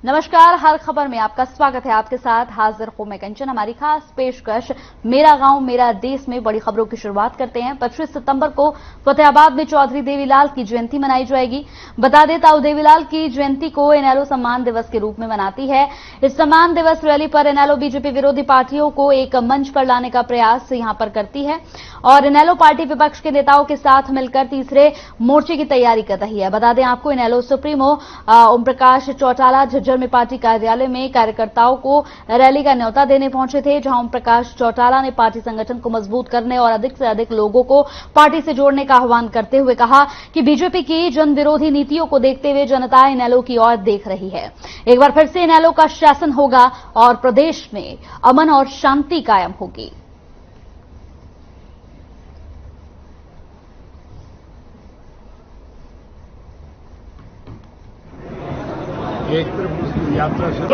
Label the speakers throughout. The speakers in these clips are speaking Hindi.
Speaker 1: नमस्कार, हर खबर में आपका स्वागत है। आपके साथ हाजिर हूं मैं कंचन। हमारी खास पेशकश मेरा गांव मेरा देश में बड़ी खबरों की शुरुआत करते हैं। 25 सितंबर को फतेहाबाद में चौधरी देवीलाल की जयंती मनाई जाएगी। बता दें, ताऊ देवीलाल की जयंती को इनेलो सम्मान दिवस के रूप में मनाती है। इस सम्मान दिवस रैली पर इनेलो बीजेपी विरोधी पार्टियों को एक मंच पर लाने का प्रयास यहां पर करती है और इनेलो पार्टी विपक्ष के नेताओं के साथ मिलकर तीसरे मोर्चे की तैयारी कर रही है। बता दें आपको, इनेलो सुप्रीमो ओम प्रकाश चौटाला झज्जर में पार्टी कार्यालय में कार्यकर्ताओं को रैली का न्योता देने पहुंचे थे, जहां ओम प्रकाश चौटाला ने पार्टी संगठन को मजबूत करने और अधिक से अधिक लोगों को पार्टी से जोड़ने का आह्वान करते हुए कहा कि बीजेपी की जन विरोधी नीतियों को देखते हुए जनता इनेलो की ओर देख रही है। एक बार फिर से इनेलो का शासन होगा और प्रदेश में अमन और शांति कायम होगी।
Speaker 2: एक तरफ यात्रा से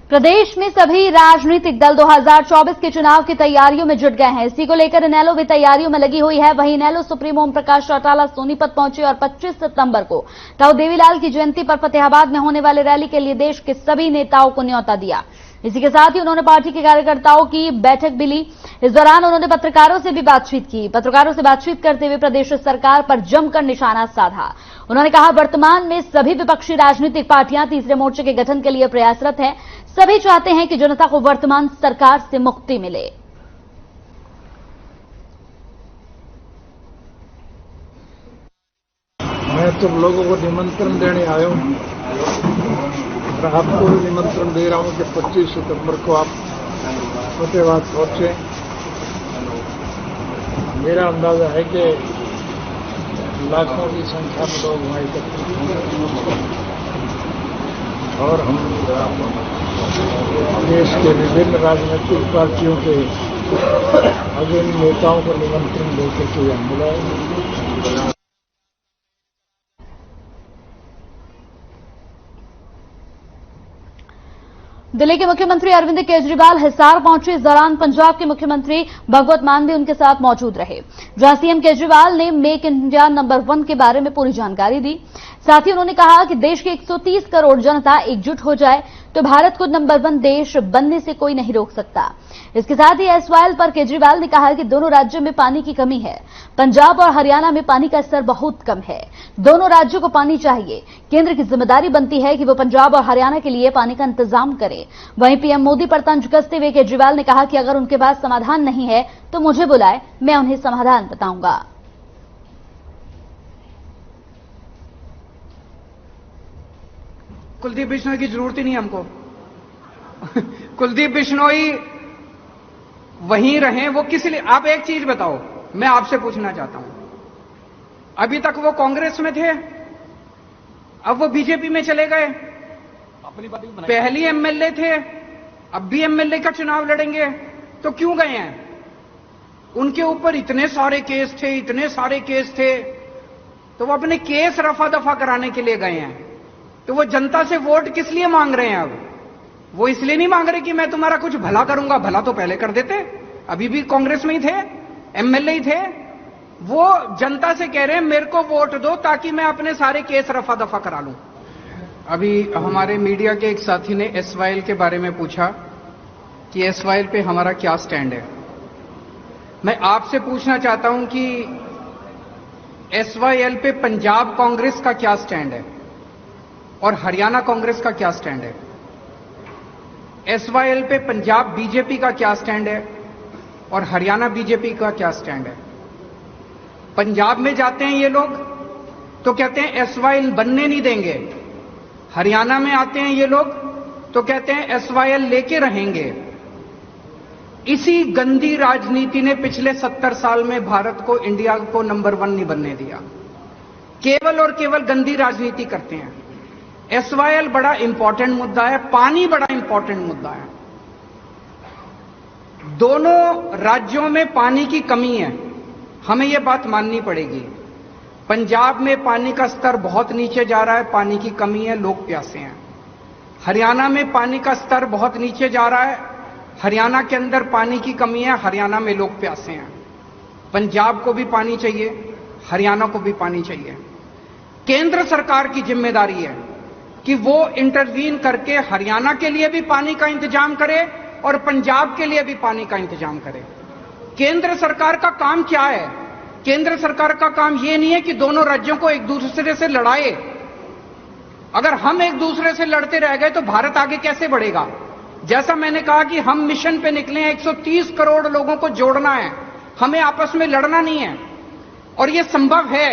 Speaker 1: प्रदेश में सभी राजनीतिक दल 2024 के चुनाव की तैयारियों में जुट गए हैं। इसी को लेकर इनेलो भी तैयारियों में लगी हुई है। वहीं इनेलो सुप्रीमो ओम प्रकाश चौटाला सोनीपत पहुंचे और 25 सितंबर को ताऊ देवीलाल की जयंती पर फतेहाबाद में होने वाले रैली के लिए देश के सभी नेताओं को न्योता दिया। इसी के साथ ही उन्होंने पार्टी के कार्यकर्ताओं की बैठक भी ली। इस दौरान उन्होंने पत्रकारों से भी बातचीत की। पत्रकारों से बातचीत करते हुए प्रदेश सरकार पर जमकर निशाना साधा। उन्होंने कहा, वर्तमान में सभी विपक्षी राजनीतिक पार्टियां तीसरे मोर्चे के गठन के लिए प्रयासरत हैं। सभी चाहते हैं कि जनता को वर्तमान सरकार से मुक्ति मिले।
Speaker 2: मैं तुम लोगों को निमंत्रण देने आया हूं और आपको भी निमंत्रण दे रहा हूं कि 25 सितंबर को आप फतेहाबाद पहुंचे। मेरा अंदाजा है कि लाखों की संख्या में लोग वहां एकत्रित होंगे और हम देश के विभिन्न राजनीतिक पार्टियों के अग्रणी नेताओं को निमंत्रण देकर के यहाँ बुलाएंगे।
Speaker 1: दिल्ली के मुख्यमंत्री अरविंद केजरीवाल हिसार पहुंचे। इस दौरान पंजाब के मुख्यमंत्री भगवत मान भी उनके साथ मौजूद रहे, जहां सीएम केजरीवाल ने मेक इंडिया नंबर 1 के बारे में पूरी जानकारी दी। साथ ही उन्होंने कहा कि देश की 130 करोड़ जनता एकजुट हो जाए तो भारत को नंबर 1 देश बनने से कोई नहीं रोक सकता। इसके साथ ही सवाल पर केजरीवाल ने कहा कि दोनों राज्यों में पानी की कमी है। पंजाब और हरियाणा में पानी का स्तर बहुत कम है। दोनों राज्यों को पानी चाहिए। केंद्र की जिम्मेदारी बनती है कि वो पंजाब और हरियाणा के लिए पानी का इंतजाम करे। वहीं पीएम मोदी पर तंज कसते हुए केजरीवाल ने कहा कि अगर उनके पास समाधान नहीं है तो मुझे बुलाए, मैं उन्हें समाधान बताऊंगा।
Speaker 3: कुलदीप बिश्नोई की जरूरत ही नहीं हमको। कुलदीप बिश्नोई वहीं रहें, वो किस लिए? आप एक चीज बताओ, मैं आपसे पूछना चाहता हूं, अभी तक वो कांग्रेस में थे, अब वो बीजेपी में चले गए। पहली एमएलए थे, अब भी एमएलए का चुनाव लड़ेंगे, तो क्यों गए हैं? उनके ऊपर इतने सारे केस थे, इतने सारे केस थे, तो वो अपने केस रफा दफा कराने के लिए गए हैं। तो वो जनता से वोट किस लिए मांग रहे हैं? अब वो इसलिए नहीं मांग रहे कि मैं तुम्हारा कुछ भला करूंगा, भला तो पहले कर देते, अभी भी कांग्रेस में ही थे, एमएलए ही थे। वो जनता से कह रहे हैं मेरे को वोट दो ताकि मैं अपने सारे केस रफा दफा करा लूं। अभी हमारे मीडिया के एक साथी ने एसवाईएल के बारे में पूछा कि एसवाईएल पे हमारा क्या स्टैंड है। मैं आपसे पूछना चाहता हूं कि एसवाईएल पे पंजाब कांग्रेस का क्या स्टैंड है और हरियाणा कांग्रेस का क्या स्टैंड है? एसवाईएल पे पंजाब बीजेपी का क्या स्टैंड है और हरियाणा बीजेपी का क्या स्टैंड है? पंजाब में जाते हैं ये लोग तो कहते हैं एसवाईएल बनने नहीं देंगे, हरियाणा में आते हैं ये लोग तो कहते हैं एसवाईएल लेके रहेंगे। इसी गंदी राजनीति ने पिछले 70 साल में भारत को, इंडिया को नंबर 1 नहीं बनने दिया। केवल और केवल गंदी राजनीति करते हैं। एसवाईएल बड़ा इंपॉर्टेंट मुद्दा है, पानी बड़ा इंपॉर्टेंट मुद्दा है। दोनों राज्यों में पानी की कमी है, हमें यह बात माननी पड़ेगी। पंजाब में पानी का स्तर बहुत नीचे जा रहा है, पानी की कमी है, लोग प्यासे हैं। हरियाणा में पानी का स्तर बहुत नीचे जा रहा है, हरियाणा के अंदर पानी की कमी है, हरियाणा में लोग प्यासे हैं। पंजाब को भी पानी चाहिए, हरियाणा को भी पानी चाहिए। केंद्र सरकार की जिम्मेदारी है कि वो इंटरवीन करके हरियाणा के लिए भी पानी का इंतजाम करे और पंजाब के लिए भी पानी का इंतजाम करे। केंद्र सरकार का काम क्या है? केंद्र सरकार का काम यह नहीं है कि दोनों राज्यों को एक दूसरे से लड़ाए। अगर हम एक दूसरे से लड़ते रह गए तो भारत आगे कैसे बढ़ेगा? जैसा मैंने कहा कि हम मिशन पे निकले हैं, 130 करोड़ लोगों को जोड़ना है, हमें आपस में लड़ना नहीं है और यह संभव है।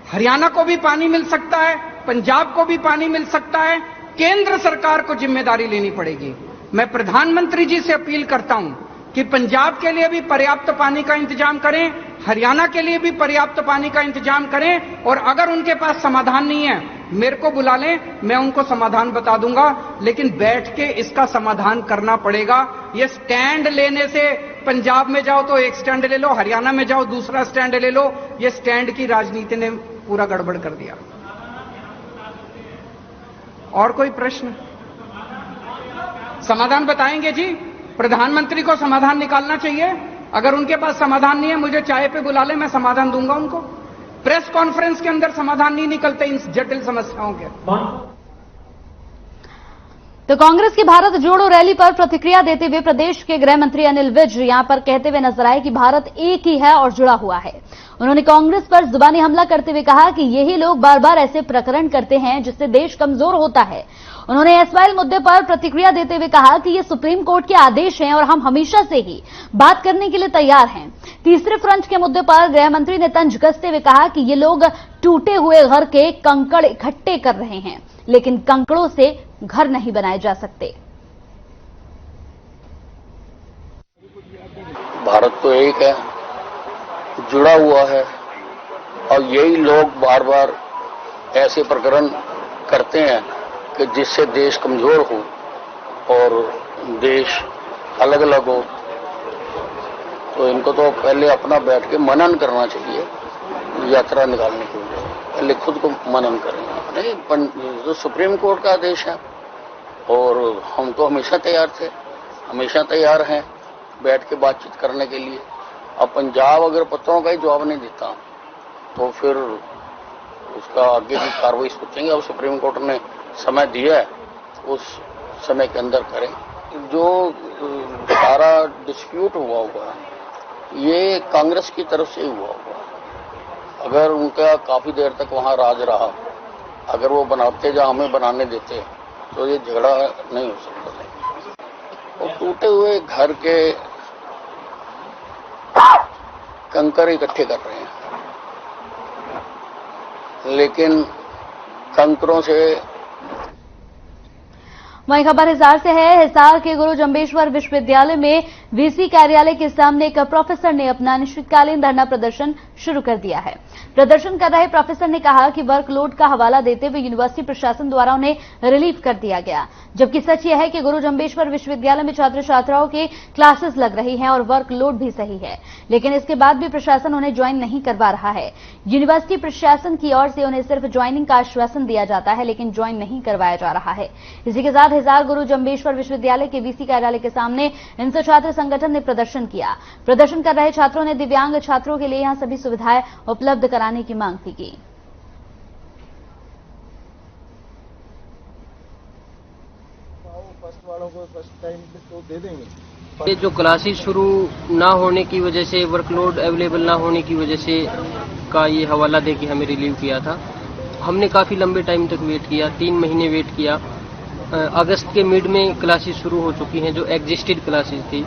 Speaker 3: हरियाणा को भी पानी मिल सकता है, पंजाब को भी पानी मिल सकता है। केंद्र सरकार को जिम्मेदारी लेनी पड़ेगी। मैं प्रधानमंत्री जी से अपील करता हूं कि पंजाब के लिए भी पर्याप्त पानी का इंतजाम करें, हरियाणा के लिए भी पर्याप्त पानी का इंतजाम करें और अगर उनके पास समाधान नहीं है मेरे को बुला लें, मैं उनको समाधान बता दूंगा, लेकिन बैठ के इसका समाधान करना पड़ेगा। ये स्टैंड लेने से पंजाब में जाओ तो एक स्टैंड ले लो, हरियाणा में जाओ दूसरा स्टैंड ले लो, ये स्टैंड की राजनीति ने पूरा गड़बड़ कर दिया। और कोई प्रश्न? समाधान बताएंगे जी? प्रधानमंत्री को समाधान निकालना चाहिए। अगर उनके पास समाधान नहीं है मुझे चाय पे बुला ले, मैं समाधान दूंगा उनको। प्रेस कॉन्फ्रेंस के अंदर समाधान नहीं निकलते इन जटिल समस्याओं के।
Speaker 1: तो कांग्रेस की भारत जोड़ो रैली पर प्रतिक्रिया देते हुए प्रदेश के गृह मंत्री अनिल विज यहां पर कहते हुए नजर आए कि भारत एक ही है और जुड़ा हुआ है। उन्होंने कांग्रेस पर जुबानी हमला करते हुए कहा कि यही लोग बार बार ऐसे प्रकरण करते हैं जिससे देश कमजोर होता है। उन्होंने एसवाइल मुद्दे पर प्रतिक्रिया देते हुए कहा कि ये सुप्रीम कोर्ट के आदेश हैं और हम हमेशा से ही बात करने के लिए तैयार हैं। तीसरे फ्रंट के मुद्दे पर गृह मंत्री ने तंज कसते हुए कहा कि ये लोग टूटे हुए घर के कंकड़ इकट्ठे कर रहे हैं, लेकिन कंकड़ों से घर नहीं बनाए जा सकते।
Speaker 4: भारत तो एक है, जुड़ा हुआ है और यही लोग बार बार ऐसे प्रकरण करते हैं कि जिससे देश कमजोर हो और देश अलग अलग हो। तो इनको तो पहले अपना बैठ के मनन करना चाहिए। यात्रा निकालने के लिए पहले खुद को मनन करें। नहीं, तो सुप्रीम कोर्ट का आदेश है और हम तो हमेशा तैयार थे, हमेशा तैयार हैं बैठ के बातचीत करने के लिए। अब पंजाब अगर पत्रों का ही जवाब नहीं देता तो फिर उसका आगे की कार्रवाई सोचेंगे। अब सुप्रीम कोर्ट ने समय दिया है, उस समय के अंदर करें। जो सारा डिस्प्यूट हुआ हुआ ये कांग्रेस की तरफ से हुआ हुआ। अगर उनका काफी देर तक वहां राज रहा, अगर वो बनाते या हमें बनाने देते तो ये झगड़ा नहीं हो सकता। और टूटे हुए घर के कंकर इकट्ठे कर रहे हैं, लेकिन कंकरों से।
Speaker 1: वहीं खबर हिसार से है। हिसार के गुरु जंबेश्वर विश्वविद्यालय में वीसी कार्यालय के सामने एक प्रोफेसर ने अपना अनिश्चितकालीन धरना प्रदर्शन शुरू कर दिया है। प्रदर्शन कर रहे प्रोफेसर ने कहा कि वर्कलोड का हवाला देते हुए यूनिवर्सिटी प्रशासन द्वारा उन्हें रिलीव कर दिया गया, जबकि सच यह है कि गुरु जंबेश्वर विश्वविद्यालय में छात्र छात्राओं की क्लासेस लग रही हैं और वर्कलोड भी सही है, लेकिन इसके बाद भी प्रशासन उन्हें ज्वाइन नहीं करवा रहा है। यूनिवर्सिटी प्रशासन की ओर से उन्हें सिर्फ ज्वाइनिंग का आश्वासन दिया जाता है, लेकिन ज्वाइन नहीं करवाया जा रहा है। इसी के साथ हिसार गुरु जंबेश्वर विश्वविद्यालय के वीसी कार्यालय के सामने इंसो छात्र संगठन ने प्रदर्शन किया। प्रदर्शन कर रहे छात्रों ने दिव्यांग छात्रों के लिए यहां सभी सुविधाएं उपलब्ध कराने की मांग की।
Speaker 2: फर्स्ट वालों को फर्स्ट टाइम तो दे देंगे।
Speaker 5: ये जो क्लासेस शुरू ना होने की वजह से, वर्कलोड अवेलेबल ना होने की वजह से का ये हवाला दे के हमें रिलीव किया था। हमने काफी लंबे टाइम तक वेट किया, 3 महीने वेट किया। अगस्त के मिड में क्लासेस शुरू हो चुकी हैं जो एग्जिस्टेड क्लासेस थी,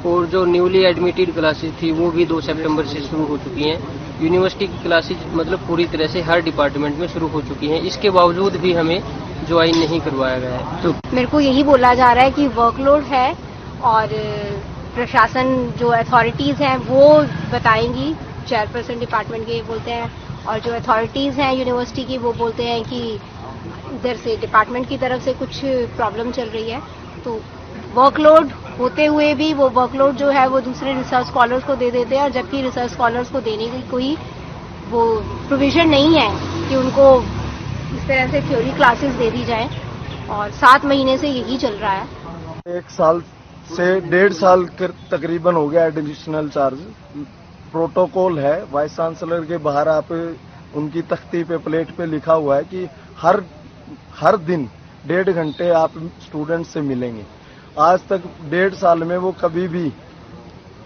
Speaker 5: और जो न्यूली एडमिटेड क्लासेस थी वो भी 2 सितंबर से शुरू हो चुकी हैं। यूनिवर्सिटी की क्लासेस मतलब पूरी तरह से हर डिपार्टमेंट में शुरू हो चुकी हैं। इसके बावजूद भी हमें ज्वाइन नहीं करवाया गया है। तो
Speaker 6: मेरे को यही बोला जा रहा है कि वर्कलोड है और प्रशासन जो अथॉरिटीज हैं वो बताएंगी। चेयरपर्सन डिपार्टमेंट के बोलते हैं और जो अथॉरिटीज हैं यूनिवर्सिटी की वो बोलते हैं कि इधर से डिपार्टमेंट की तरफ से कुछ प्रॉब्लम चल रही है। तो वर्कलोड होते हुए भी वो वर्कलोड जो है वो दूसरे रिसर्च स्कॉलर्स को दे देते हैं, और जबकि रिसर्च स्कॉलर्स को देने की कोई वो प्रोविजन नहीं है कि उनको इस तरह से थ्योरी क्लासेस दे दी जाए, और 7 महीने से यही चल रहा है।
Speaker 2: 1 साल से 1.5 साल तकरीबन हो गया एडिशनल चार्ज
Speaker 7: प्रोटोकॉल है। वाइस चांसलर के बाहर आप उनकी तख्ती पे प्लेट पे लिखा हुआ है कि हर दिन 1.5 घंटे आप स्टूडेंट से मिलेंगे। आज तक 1.5 साल में वो कभी भी,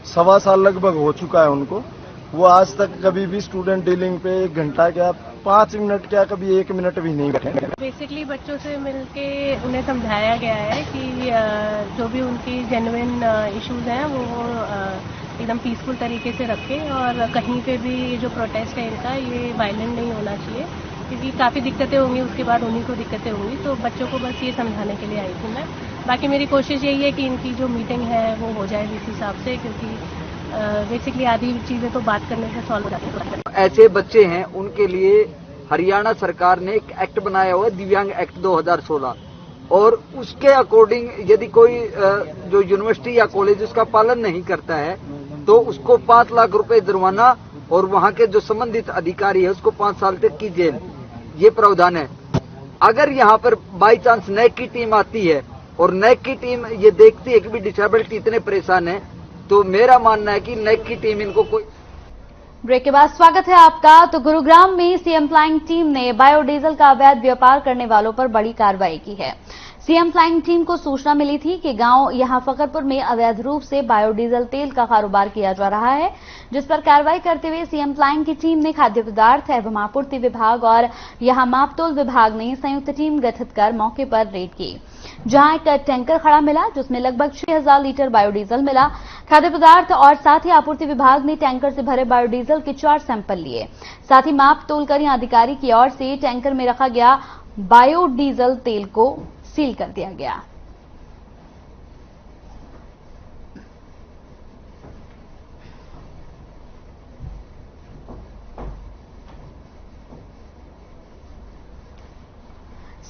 Speaker 7: 1.25 साल लगभग हो चुका है उनको, वो आज तक कभी भी स्टूडेंट डीलिंग पे 1 घंटा क्या 5 मिनट क्या कभी 1 मिनट भी नहीं बैठे।
Speaker 8: बेसिकली बच्चों से मिलके उन्हें समझाया गया है कि जो भी उनकी जेन्युइन इश्यूज हैं वो एकदम पीसफुल तरीके से रखें और कहीं पे भी जो प्रोटेस्ट है इनका ये वायलेंट नहीं होना चाहिए, क्योंकि काफ़ी दिक्कतें होंगी, उसके बाद उन्हीं को दिक्कतें होंगी। तो बच्चों को बस ये समझाने के लिए आई थी मैं। बाकी मेरी कोशिश यही है कि इनकी जो मीटिंग है वो हो जाए इस हिसाब से, क्योंकि बेसिकली आधी चीज़ें तो बात करने से सॉल्व हो जाती है।
Speaker 9: ऐसे बच्चे हैं उनके लिए हरियाणा सरकार ने एक एक्ट बनाया हुआ है, दिव्यांग एक्ट 2016, और उसके अकॉर्डिंग यदि कोई जो यूनिवर्सिटी या कॉलेज उसका पालन नहीं करता है तो उसको 5 लाख रुपए जुर्माना और वहां के जो संबंधित अधिकारी है उसको 5 साल तक की जेल, ये प्रावधान है। अगर यहाँ पर बाई चांस नैक की टीम आती है और नैक की टीम ये देखती है कि भी डिसेबिलिटी इतने परेशान है, तो मेरा मानना है कि नैक की टीम इनको कोई।
Speaker 1: ब्रेक के बाद स्वागत है आपका। तो गुरुग्राम में सीएम फ्लाइंग टीम ने बायोडीजल का अवैध व्यापार करने वालों पर बड़ी कार्रवाई की है। सीएम फ्लाइंग टीम को सूचना मिली थी कि गांव यहां फकरपुर में अवैध रूप से बायोडीजल तेल का कारोबार किया जा रहा है, जिस पर कार्रवाई करते हुए सीएम फ्लाइंग की टीम ने खाद्य पदार्थ एवं आपूर्ति विभाग और यहां मापतोल विभाग ने संयुक्त टीम गठित कर मौके पर रेड की, जहां एक टैंकर खड़ा मिला जिसमें लगभग 6000 लीटर बायोडीजल मिला। खाद्य पदार्थ और साथ ही आपूर्ति विभाग ने टैंकर से भरे बायोडीजल के 4 सैंपल लिए। साथ ही माप तोलकर अधिकारी की ओर से टैंकर में रखा गया बायोडीजल तेल को सील कर दिया गया।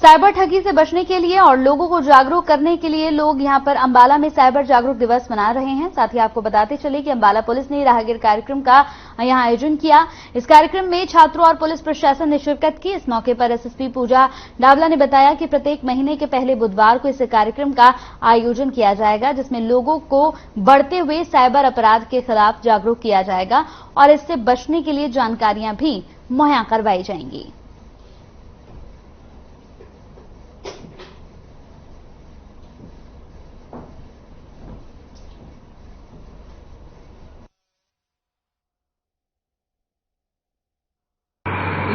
Speaker 1: साइबर ठगी से बचने के लिए और लोगों को जागरूक करने के लिए लोग यहां पर अंबाला में साइबर जागरूक दिवस मना रहे हैं। साथ ही आपको बताते चले कि अंबाला पुलिस ने राहगीर कार्यक्रम का यहां आयोजन किया। इस कार्यक्रम में छात्रों और पुलिस प्रशासन ने शिरकत की। इस मौके पर एसएसपी पूजा डावला ने बताया कि प्रत्येक महीने के पहले बुधवार को इस कार्यक्रम का आयोजन किया जाएगा, जिसमें लोगों को बढ़ते हुए साइबर अपराध के खिलाफ जागरूक किया जाएगा और इससे बचने के लिए जानकारियां भी मुहैया करवाई जाएंगी।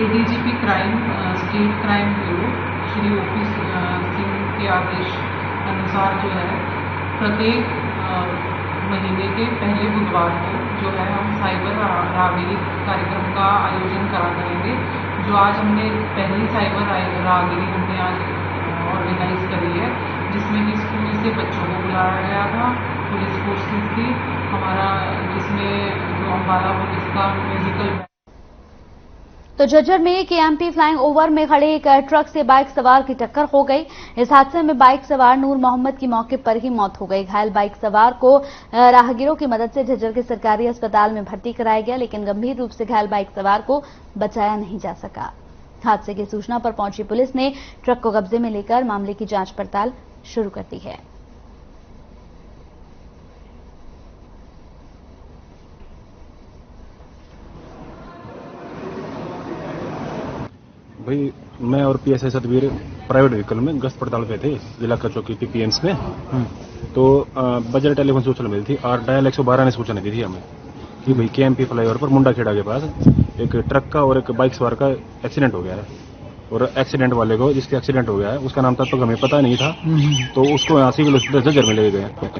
Speaker 10: ADGP crime state crime bureau Shri OP Singh के आदेश अनुसार जो है प्रत्येक महीने के पहले बुधवार को जो है हम साइबर राहगीरी कार्यक्रम का आयोजन करेंगे। जो आज हमने पहली साइबर राहगीरी हमने आज ऑर्गेनाइज करी है, जिसमें कि स्कूल से बच्चों को बुलाया गया था, पुलिस फोर्सेस थी हमारा, जिसमें जो अंबाला पुलिस का म्यूजिकल।
Speaker 1: तो झज्जर में केएमपी फ्लाइंग ओवर में खड़े एक ट्रक से बाइक सवार की टक्कर हो गई। इस हादसे में बाइक सवार नूर मोहम्मद की मौके पर ही मौत हो गई। घायल बाइक सवार को राहगीरों की मदद से झज्जर के सरकारी अस्पताल में भर्ती कराया गया, लेकिन गंभीर रूप से घायल बाइक सवार को बचाया नहीं जा सका। हादसे की सूचना पर पहुंची पुलिस ने ट्रक को कब्जे में लेकर मामले की जांच पड़ताल शुरू कर दी है।
Speaker 11: भाई मैं और पीएसआई सतवीर प्राइवेट व्हीकल में गश्त पड़ताल पे थे जिला का चौकी पीपीएम्स में। तो बजट टेलीफोन सूचना मिली थी और डायल 112 ने सूचना दी थी हमें कि भाई केएमपी फ्लाईओवर पर मुंडा खेड़ा के पास एक ट्रक का और एक बाइक सवार का एक्सीडेंट हो गया है, और एक्सीडेंट वाले को जिसका एक्सीडेंट हो गया है उसका नाम तब तक हमें पता नहीं था, तो उसको यहाँ सिविल हॉस्पिटल झज्जर में ले गए।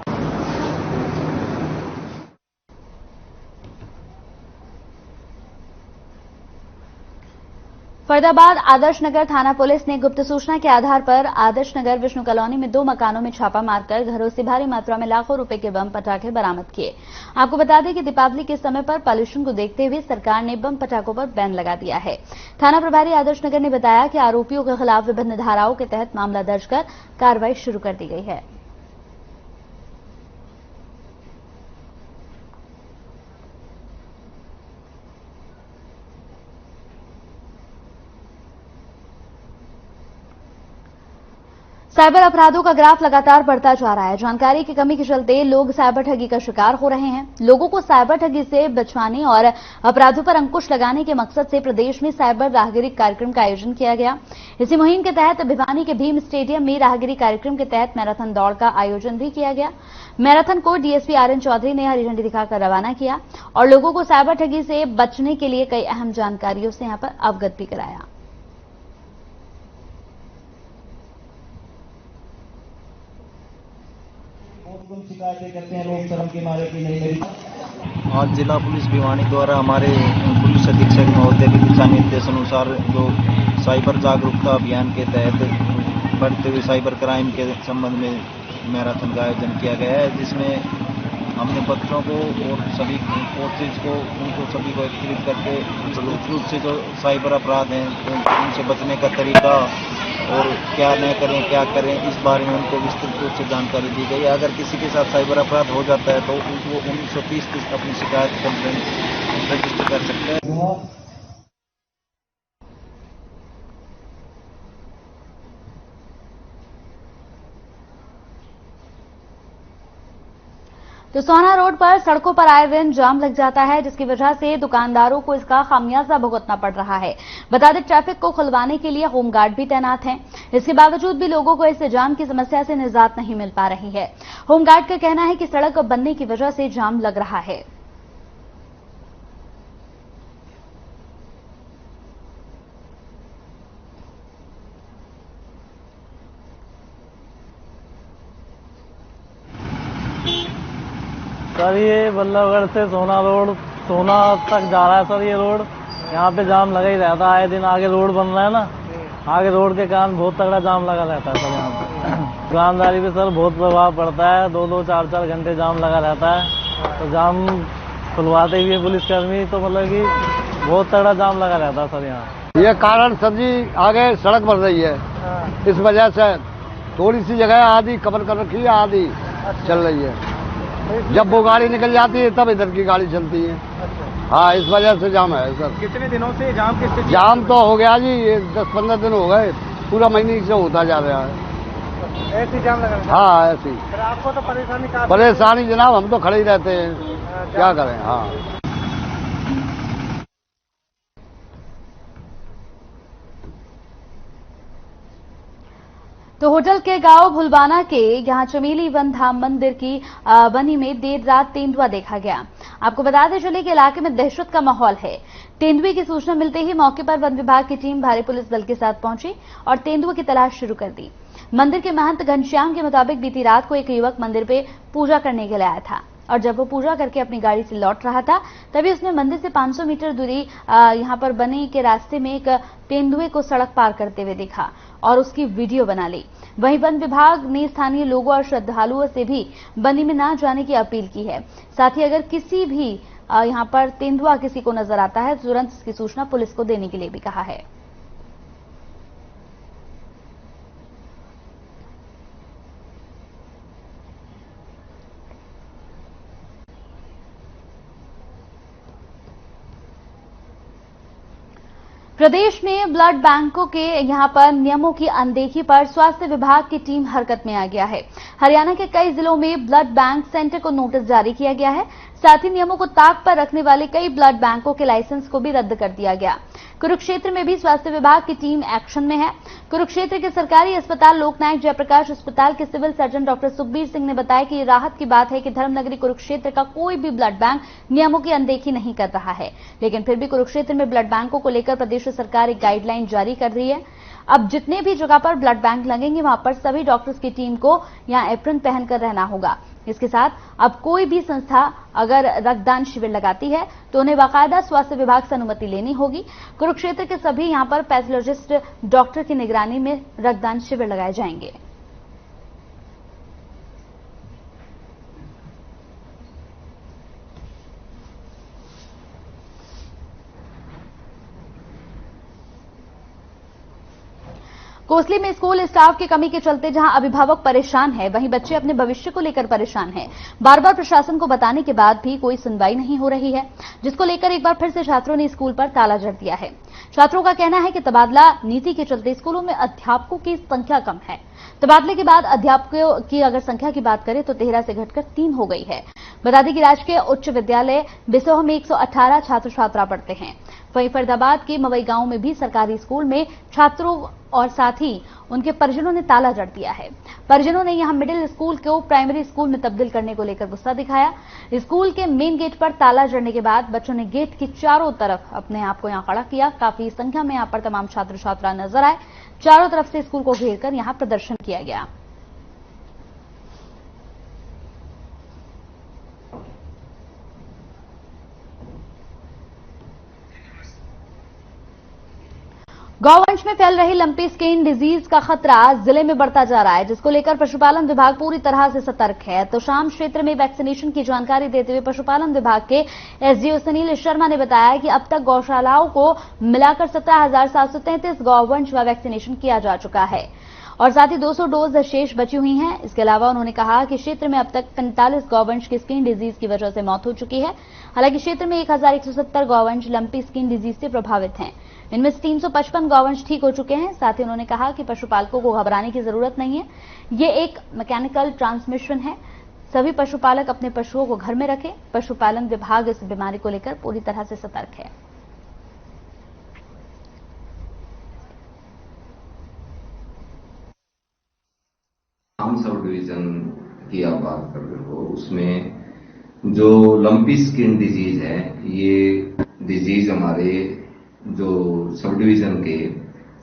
Speaker 1: फरीदाबाद आदर्श नगर थाना पुलिस ने गुप्त सूचना के आधार पर आदर्श नगर विष्णु कॉलोनी में 2 मकानों में छापा मारकर घरों से भारी मात्रा में लाखों रुपए के बम पटाखे बरामद किए। आपको बता दें कि दीपावली के समय पर पॉल्यूशन को देखते हुए सरकार ने बम पटाखों पर बैन लगा दिया है। थाना प्रभारी आदर्श नगर ने बताया कि आरोपियों के खिलाफ विभिन्न धाराओं के तहत मामला दर्ज कर कार्रवाई शुरू कर दी गई है। साइबर अपराधों का ग्राफ लगातार बढ़ता जा रहा है। जानकारी की कमी के चलते लोग साइबर ठगी का शिकार हो रहे हैं। लोगों को साइबर ठगी से बचवाने और अपराधों पर अंकुश लगाने के मकसद से प्रदेश में साइबर राहगिरी कार्यक्रम का आयोजन किया गया। इसी मुहिम के तहत भिवानी के भीम स्टेडियम में राहगिरी कार्यक्रम के तहत मैराथन दौड़ का आयोजन भी किया गया। मैराथन को डीएसपी आर एन चौधरी ने हरी झंडी दिखाकर रवाना किया और लोगों को साइबर ठगी से बचने के लिए कई अहम जानकारियों से यहां पर अवगत भी कराया।
Speaker 12: शिकायतें करते हैं लोग शर्म के मारे कि नहीं मेरी।
Speaker 13: आज जिला पुलिस भिवानी द्वारा हमारे पुलिस अधीक्षक महोदय के दिशा निर्देश अनुसार जो साइबर जागरूकता अभियान के तहत बढ़ते हुए साइबर क्राइम के संबंध में मैराथन का आयोजन किया गया है, जिसमें हमने बच्चों को और सभी कोचेज को उनको सभी को एकत्रित करके विशेष रूप से जो साइबर अपराध हैं उनसे बचने का तरीका और क्या न करें क्या करें इस बारे में उनको विस्तृत रूप से जानकारी दी गई है। अगर किसी के साथ साइबर अपराध हो जाता है तो वो 1930 अपनी शिकायत कंप्लेंट रजिस्टर कर सकते हैं।
Speaker 1: तो सोना रोड पर सड़कों पर आए दिन जाम लग जाता है, जिसकी वजह से दुकानदारों को इसका खामियाजा भुगतना पड़ रहा है। बता दें, ट्रैफिक को खुलवाने के लिए होमगार्ड भी तैनात हैं। इसके बावजूद भी लोगों को इस जाम की समस्या से निजात नहीं मिल पा रही है। होमगार्ड का कहना है कि सड़क बनने की वजह से जाम लग रहा है।
Speaker 12: सर ये बल्लभगढ़ से सोना तक जा रहा है सर। ये रोड यहाँ पे जाम लगा ही रहता है। आए दिन आगे रोड बन रहा है ना, आगे रोड के कारण बहुत तगड़ा जाम लगा रहता है सर। यहाँ पे दुकानदारी पे सर बहुत प्रभाव पड़ता है। 2-2, 4-4 घंटे जाम लगा रहता है। तो जाम खुलवाते हुए पुलिसकर्मी तो मतलब कि बहुत तगड़ा जाम लगा रहता है सर यहाँ।
Speaker 14: ये कारण सर जी आगे सड़क बन रही है, इस वजह से थोड़ी सी जगह आधी कवर कर रखी है, आधी चल रही है। जब वो गाड़ी निकल जाती है तब इधर की गाड़ी चलती है। हाँ, इस वजह से जाम है सर।
Speaker 12: कितने दिनों से जाम की स्थिति?
Speaker 14: जाम तो हो गया जी 10-15 दिन हो गए, पूरा महीने से होता जा रहा है।
Speaker 12: ऐसी जाम लगा?
Speaker 14: हाँ ऐसी।
Speaker 12: फिर आपको तो
Speaker 14: परेशानी जनाब, हम तो खड़े ही रहते हैं, क्या करें। हाँ
Speaker 1: तो होटल के गांव भुलबाना के यहां चमेली वन धाम मंदिर की बनी में देर रात तेंदुआ देखा गया। आपको बताते चले कि इलाके में दहशत का माहौल है। तेंदुए की सूचना मिलते ही मौके पर वन विभाग की टीम भारी पुलिस बल के साथ पहुंची और तेंदुए की तलाश शुरू कर दी। मंदिर के महंत घनश्याम के मुताबिक बीती रात को एक युवक मंदिर पे पूजा करने के लिए आया था और जब वो पूजा करके अपनी गाड़ी से लौट रहा था तभी उसने मंदिर से 500 मीटर दूरी यहां पर बनी के रास्ते में एक तेंदुए को सड़क पार करते हुए देखा और उसकी वीडियो बना ली। वहीं वन विभाग ने स्थानीय लोगों और श्रद्धालुओं से भी बनी में न जाने की अपील की है। साथ ही अगर किसी भी यहां पर तेंदुआ किसी को नजर आता है तो तुरंत इसकी सूचना पुलिस को देने के लिए भी कहा है। प्रदेश में ब्लड बैंकों के यहां पर नियमों की अनदेखी पर स्वास्थ्य विभाग की टीम हरकत में आ गया है। हरियाणा के कई जिलों में ब्लड बैंक सेंटर को नोटिस जारी किया गया है। साथ ही नियमों को ताक पर रखने वाले कई ब्लड बैंकों के लाइसेंस को भी रद्द कर दिया गया। कुरुक्षेत्र में भी स्वास्थ्य विभाग की टीम एक्शन में है। कुरुक्षेत्र के सरकारी अस्पताल लोकनायक जयप्रकाश अस्पताल के civil surgeon doctor Sukhbir Singh ने बताया कि ये राहत की बात है कि धर्मनगरी कुरुक्षेत्र का कोई भी ब्लड बैंक नियमों की अनदेखी नहीं कर रहा है, लेकिन फिर भी कुरुक्षेत्र में ब्लड बैंकों को लेकर प्रदेश सरकार एक गाइडलाइन जारी कर रही है। अब जितने भी जगह पर ब्लड बैंक लगेंगे वहां पर सभी डॉक्टर्स की टीम को यहां एप्रन पहनकर रहना होगा। इसके साथ अब कोई भी संस्था अगर रक्तदान शिविर लगाती है तो उन्हें बाकायदा स्वास्थ्य विभाग से अनुमति लेनी होगी। कुरुक्षेत्र के सभी यहां पर पैथोलॉजिस्ट डॉक्टर की निगरानी में रक्तदान शिविर लगाए जाएंगे। कोसली में स्कूल स्टाफ की कमी के चलते जहां अभिभावक परेशान है, वहीं बच्चे अपने भविष्य को लेकर परेशान हैं। बार बार प्रशासन को बताने के बाद भी कोई सुनवाई नहीं हो रही है, जिसको लेकर एक बार फिर से छात्रों ने स्कूल पर ताला जड़ दिया है। छात्रों का कहना है कि तबादला नीति के चलते स्कूलों में अध्यापकों की संख्या कम है। तबादले के बाद अध्यापकों की अगर संख्या की बात करें तो 13 से घटकर 3 हो गई है। बता दें कि राजकीय उच्च विद्यालय बिसोह में 118 छात्र छात्रा पढ़ते हैं। वहीं फरीदाबाद के मवई गांव में भी सरकारी स्कूल में छात्रों और साथ ही उनके परिजनों ने ताला जड़ दिया है। परिजनों ने यहां मिडिल स्कूल को प्राइमरी स्कूल में तब्दील करने को लेकर गुस्सा दिखाया। स्कूल के मेन गेट पर ताला जड़ने के बाद बच्चों ने गेट के चारों तरफ अपने आप को यहां खड़ा किया। काफी संख्या में यहां पर तमाम छात्र छात्रा नजर आए। चारों तरफ से स्कूल को घेरकर यहां प्रदर्शन किया गया। गौवंश में फैल रही लंपी स्किन डिजीज का खतरा जिले में बढ़ता जा रहा है, जिसको लेकर पशुपालन विभाग पूरी तरह से सतर्क है। तो शाम क्षेत्र में वैक्सीनेशन की जानकारी देते हुए पशुपालन विभाग के एसडीओ सुनील शर्मा ने बताया कि अब तक गौशालाओं को मिलाकर 17,733 गौवंश का वैक्सीनेशन किया जा चुका है और साथ ही 200 डोज शेष बची हुई हैं। इसके अलावा उन्होंने कहा कि क्षेत्र में अब तक 45 गौवंश की स्किन डिजीज की वजह से मौत हो चुकी है। हालांकि क्षेत्र में 1170 गौवंश लंपी स्किन डिजीज से प्रभावित हैं। इनमें से 355 गौवंश ठीक हो चुके हैं। साथ ही उन्होंने कहा कि पशुपालकों को घबराने की जरूरत नहीं है, ये एक मैकेनिकल ट्रांसमिशन है। सभी पशुपालक अपने पशुओं को घर में रखें। पशुपालन विभाग इस बीमारी को लेकर पूरी तरह से सतर्क है।
Speaker 15: सब डिवीजन की आप बात कर रहे हो, उसमें जो लंपी स्किन डिजीज है, ये डिजीज हमारे जो सब डिवीजन के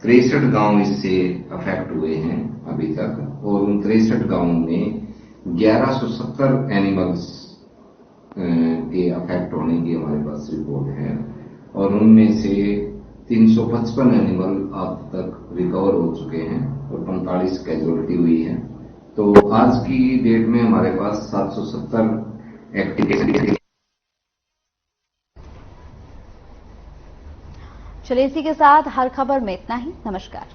Speaker 15: 63 गांव इससे अफेक्ट हुए हैं अभी तक और उन 63 गांवों में 1170 एनिमल्स के अफेक्ट होने की हमारे पास रिपोर्ट है और उनमें से 355 एनिमल अब तक रिकवर हो चुके हैं और 45 कैजुअलिटी हुई है। तो आज की डेट में हमारे पास 770 एक्टिव।
Speaker 1: चलिए इसी के साथ हर खबर में इतना ही। नमस्कार।